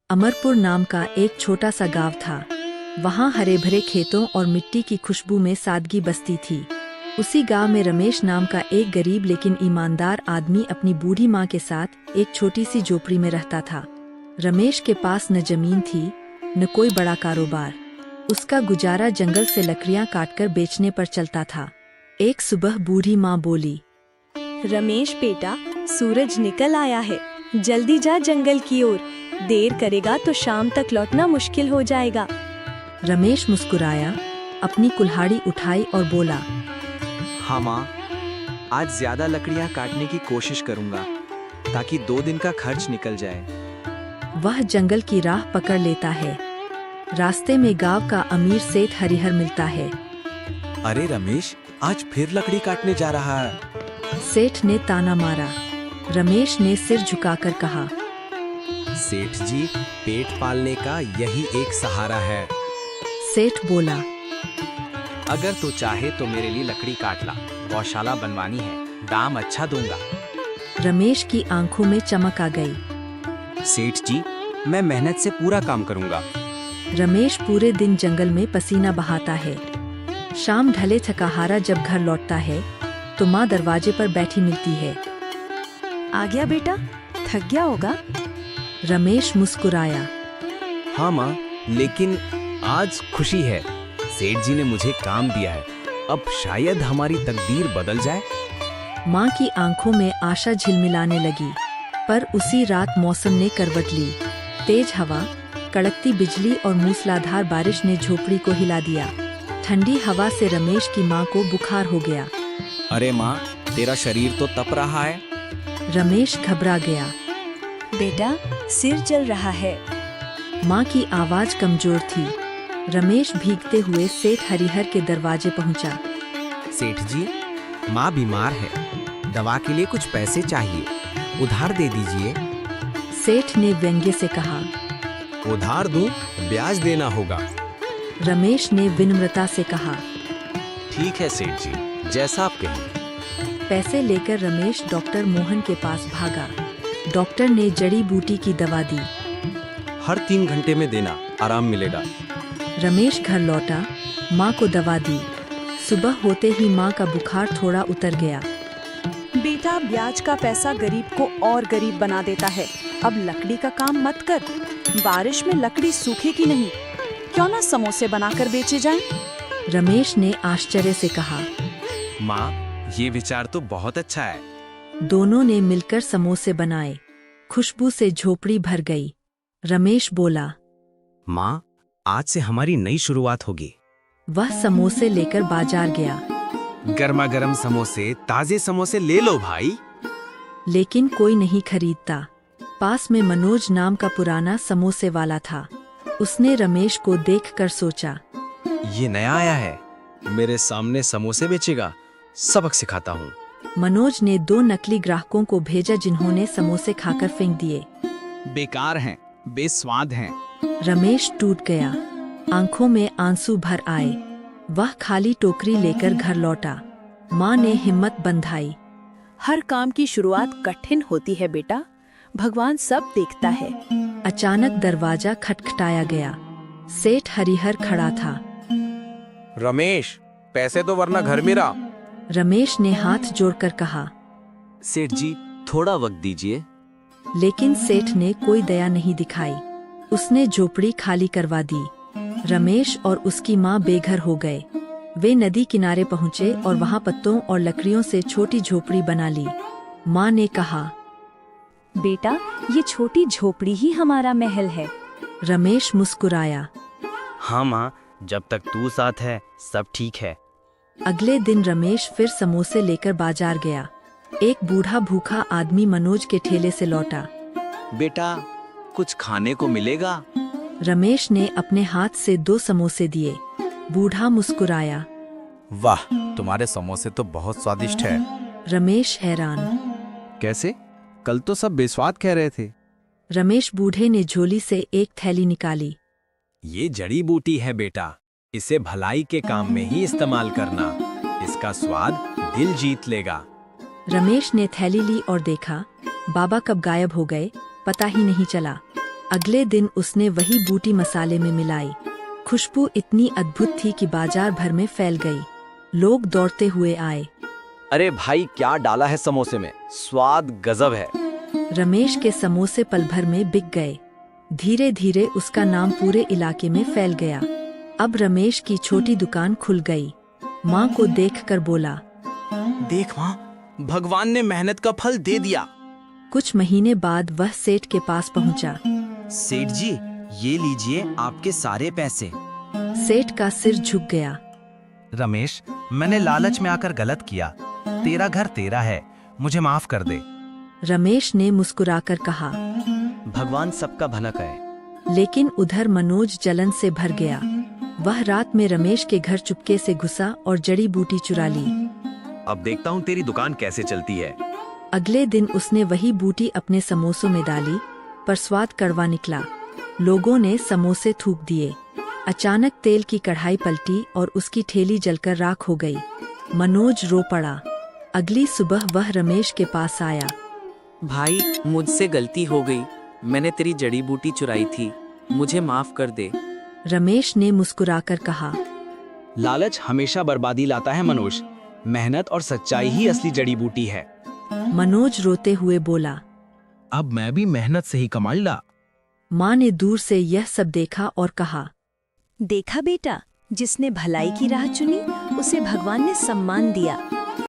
अमरपुर नाम का एक छोटा सा गांव था। वहाँ हरे भरे खेतों और मिट्टी की खुशबू में सादगी बसती थी। उसी गांव में रमेश नाम का एक गरीब लेकिन ईमानदार आदमी अपनी बूढ़ी माँ के साथ एक छोटी सी झोपड़ी में रहता था। रमेश के पास न जमीन थी न कोई बड़ा कारोबार। उसका गुजारा जंगल से लकड़ियाँ काटकर बेचने पर चलता था। एक सुबह बूढ़ी माँ बोली, रमेश बेटा, सूरज निकल आया है, जल्दी जा जंगल की ओर। देर करेगा तो शाम तक लौटना मुश्किल हो जाएगा। रमेश मुस्कुराया, अपनी कुल्हाड़ी उठाई और बोला, हाँ माँ, आज ज्यादा लकड़ियाँ काटने की कोशिश करूंगा ताकि 2 दिन का खर्च निकल जाए। वह जंगल की राह पकड़ लेता है। रास्ते में गांव का अमीर सेठ हरिहर मिलता है। अरे रमेश, आज फिर लकड़ी काटने जा रहा है। सेठ ने ताना मारा। रमेश ने सिर झुकाकर कहा, सेठ जी, पेट पालने का यही एक सहारा है। सेठ बोला, अगर तू चाहे तो मेरे लिए लकड़ी काट ला, गौशाला बनवानी है, दाम अच्छा दूंगा। रमेश की आंखों में चमक आ गई। सेठ जी, मैं मेहनत से पूरा काम करूंगा। रमेश पूरे दिन जंगल में पसीना बहाता है। शाम ढले थकाहारा जब घर लौटता है तो माँ दरवाजे पर बैठी मिलती है। आ गया बेटा, थक गया होगा। रमेश मुस्कुराया। हाँ माँ, लेकिन आज खुशी है। सेठ जी ने मुझे काम दिया है, अब शायद हमारी तकदीर बदल जाए। माँ की आंखों में आशा झिलमिलाने लगी। पर उसी रात मौसम ने करवट ली। तेज हवा, कड़कती बिजली और मूसलाधार बारिश ने झोपड़ी को हिला दिया। ठंडी हवा से रमेश की माँ को बुखार हो गया। अरे माँ, तेरा शरीर तो तप रहा है। रमेश घबरा गया। बेटा, सिर जल रहा है। माँ की आवाज कमजोर थी। रमेश भीगते हुए सेठ हरिहर के दरवाजे पहुंचा। सेठ जी, माँ बीमार है, दवा के लिए कुछ पैसे चाहिए, उधार दे दीजिए। सेठ ने व्यंग्य से कहा, उधार दूं, ब्याज देना होगा। रमेश ने विनम्रता से कहा, ठीक है सेठ जी, जैसा आप कहें। पैसे लेकर रमेश डॉक्टर मोहन के पास भागा। डॉक्टर ने जड़ी बूटी की दवा दी। हर 3 घंटे में देना, आराम मिलेगा। रमेश घर लौटा, माँ को दवा दी। सुबह होते ही माँ का बुखार थोड़ा उतर गया। बेटा, ब्याज का पैसा गरीब को और गरीब बना देता है। अब लकड़ी का काम मत कर, बारिश में लकड़ी सूखेगी नहीं। क्यों ना समोसे बनाकर बेचे जाएं? रमेश ने आश्चर्य से कहा, माँ, ये विचार तो बहुत अच्छा है। दोनों ने मिलकर समोसे बनाए। खुशबू से झोपड़ी भर गई। रमेश बोला, माँ, आज से हमारी नई शुरुआत होगी। वह समोसे लेकर बाजार गया। गर्मा गर्म समोसे, ताजे समोसे ले लो भाई। लेकिन कोई नहीं खरीदता। पास में मनोज नाम का पुराना समोसे वाला था। उसने रमेश को देखकर सोचा, ये नया आया है, मेरे सामने समोसे बेचेगा, सबक सिखाता हूँ। मनोज ने 2 नकली ग्राहकों को भेजा जिन्होंने समोसे खाकर फेंक दिए। बेकार हैं, बेस्वाद हैं। रमेश टूट गया। आंखों में आंसू भर आए। वह खाली टोकरी लेकर घर लौटा। माँ ने हिम्मत बंधाई। हर काम की शुरुआत कठिन होती है बेटा, भगवान सब देखता है। अचानक दरवाजा खटखटाया गया। सेठ हरिहर खड़ा था। रमेश, पैसे तो वरना घर मेरा। रमेश ने हाथ जोड़कर कहा, सेठ जी, थोड़ा वक्त दीजिए। लेकिन सेठ ने कोई दया नहीं दिखाई। उसने झोपड़ी खाली करवा दी। रमेश और उसकी माँ बेघर हो गए। वे नदी किनारे पहुँचे और वहाँ पत्तों और लकड़ियों से छोटी झोपड़ी बना ली। माँ ने कहा, बेटा, ये छोटी झोपड़ी ही हमारा महल है। रमेश मुस्कुराया। हाँ माँ, जब तक तू साथ है सब ठीक है। अगले दिन रमेश फिर समोसे लेकर बाजार गया। एक बूढ़ा भूखा आदमी मनोज के ठेले से लौटा। बेटा, कुछ खाने को मिलेगा? रमेश ने अपने हाथ से 2 समोसे दिए। बूढ़ा मुस्कुराया। वाह, तुम्हारे समोसे तो बहुत स्वादिष्ट है। रमेश हैरान। कैसे? कल तो सब बेस्वाद कह रहे थे। रमेश बूढ़े ने झोली से एक थैली निकाली। ये जड़ी बूटी है बेटा, इसे भलाई के काम में ही इस्तेमाल करना। इसका स्वाद दिल जीत लेगा। रमेश ने थैली ली और देखा। बाबा कब गायब हो गए पता ही नहीं चला। अगले दिन उसने वही बूटी मसाले में मिलाई। खुशबू इतनी अद्भुत थी कि बाजार भर में फैल गई। लोग दौड़ते हुए आए। अरे भाई, क्या डाला है समोसे में, स्वाद गजब है। रमेश के समोसे पल भर में बिक गए। धीरे धीरे उसका नाम पूरे इलाके में फैल गया। अब रमेश की छोटी दुकान खुल गई। माँ को देखकर बोला, देख माँ, भगवान ने मेहनत का फल दे दिया। कुछ महीने बाद वह सेठ के पास पहुँचा। सेठ जी, ये लीजिए आपके सारे पैसे। सेठ का सिर झुक गया। रमेश, मैंने लालच में आकर गलत किया। तेरा घर तेरा है, मुझे माफ कर दे। रमेश ने मुस्कुराकर कहा। भगवान सबका भला करे। लेकिन उधर मनोज जलन से भर गया। वह रात में रमेश के घर चुपके से घुसा और जड़ी बूटी चुरा ली। अब देखता हूँ तेरी दुकान कैसे चलती है। अगले दिन उसने वही बूटी अपने समोसों में डाली, पर स्वाद कड़वा निकला। लोगों ने समोसे थूक दिए। अचानक तेल की कढ़ाई पलटी और उसकी ठेली जलकर राख हो गई। मनोज रो पड़ा। अगली सुबह वह रमेश के पास आया। भाई, मुझसे गलती हो गई। मैंने तेरी जड़ी बूटी चुराई थी, मुझे माफ कर दे। रमेश ने मुस्कुराकर कहा। लालच हमेशा बर्बादी लाता है मनोज। मेहनत और सच्चाई ही असली जड़ी बूटी है। मनोज रोते हुए बोला। अब मैं भी मेहनत से ही कमा ला। माँ ने दूर से यह सब देखा और कहा, देखा बेटा, जिसने भलाई की राह चुनी उसे भगवान ने सम्मान दिया।